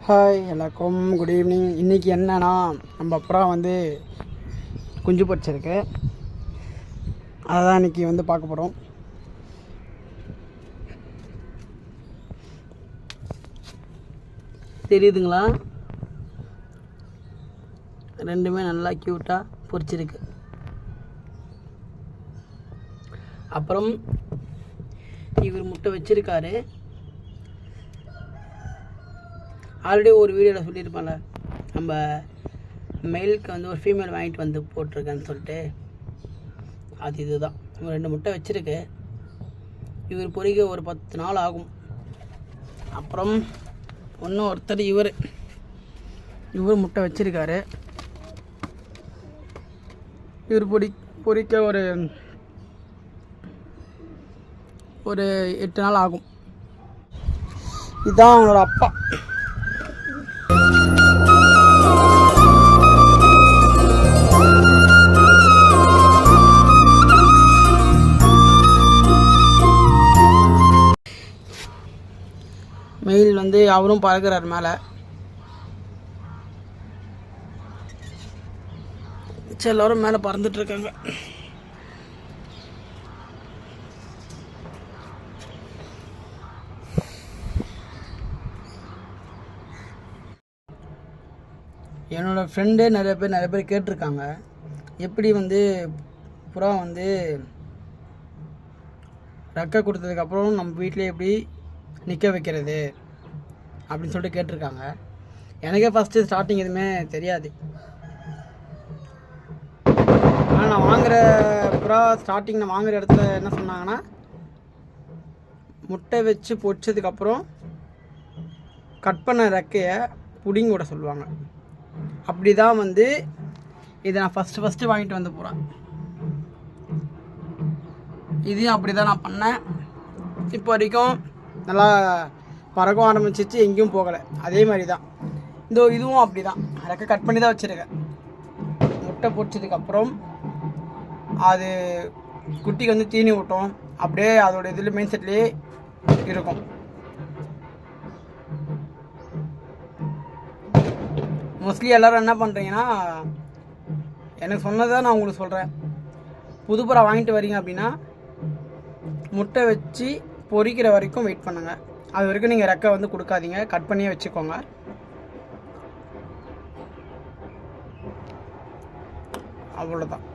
Hi எல்லாருக்கும் good evening. இன்றைக்கி என்னன்னா நம்ம அப்புறம் வந்து குஞ்சு பொரிச்சிருக்கு, அதை தான் இன்றைக்கி வந்து பார்க்க போகிறோம். தெரியுதுங்களா? ரெண்டுமே நல்லா க்யூட்டாக பொரிச்சிருக்கு. அப்புறம் இவர் முட்டை வச்சுருக்காரு. ஆல்ரெடி ஒரு வீடியோவில் சொல்லியிருப்பான்ல, நம்ம மெயிலுக்கு வந்து ஒரு ஃபீமேல் வாங்கிட்டு வந்து போட்டிருக்கேன்னு சொல்லிட்டு, அது இதுதான். இவர் 2 முட்டை வச்சுருக்கு. இவர் பொறிக்க ஒரு 10 நாள் ஆகும். அப்புறம் இன்னும் ஒருத்தர் இவர் முட்டை வச்சுருக்காரு. இவர் பொறிக்க ஒரு 8 நாள் ஆகும். இதுதான் அவங்களோட அப்பா. மெயில் வந்து அவரும் பறக்கிறார் மேலே. எல்லோரும் மேலே பறந்துட்டுருக்காங்க. என்னோடய ஃப்ரெண்டே நிறைய பேர் கேட்டிருக்காங்க, எப்படி வந்து புறா வந்து ரெக்கை கொடுத்ததுக்கப்புறம் நம்ம வீட்டிலே எப்படி நிற்க வைக்கிறது அப்படின்னு சொல்லிட்டு கேட்டிருக்காங்க. எனக்கே ஃபஸ்ட்டு ஸ்டார்டிங் எதுவுமே தெரியாது. ஆனால் நான் வாங்குகிற புறா ஸ்டார்டிங் நான் வாங்குகிற இடத்துல என்ன சொன்னாங்கன்னா, முட்டை வச்சு பொரிச்சதுக்கப்புறம் கட் பண்ண ரெக்கையை புடிங்கி விட சொல்லுவாங்க. அப்படி தான் வந்து இதை நான் ஃபஸ்ட்டு வாங்கிட்டு வந்து போகிறேன். இதையும் அப்படி தான் நான் பண்ணேன். இப்போ வரைக்கும் நல்லா பறக்க ஆரம்பிச்சிச்சு, எங்கேயும் போகலை. அதே மாதிரி தான் இதுவும் அப்படி தான் ரெக்கை கட் பண்ணி தான் வச்சுருக்கேன். முட்டை பொரிச்சதுக்கப்புறம் அது குட்டிக்கு வந்து தீனி விட்டோம், அப்படியே அதோட இதில் மெயின் செட்லேயே இருக்கும். மோஸ்ட்லி எல்லோரும் என்ன பண்ணுறீங்கன்னா, எனக்கு சொன்னதை நான் உங்களுக்கு சொல்கிறேன். புதுப்புறா வாங்கிட்டு வரீங்க அப்படின்னா முட்டை வச்சு பொரிக்கிற வரைக்கும் வெயிட் பண்ணுங்கள். அது வரைக்கும் நீங்கள் ரெக்கை வந்து கொடுக்காதீங்க, கட் பண்ணியே வச்சுக்கோங்க. அவ்வளோதான்.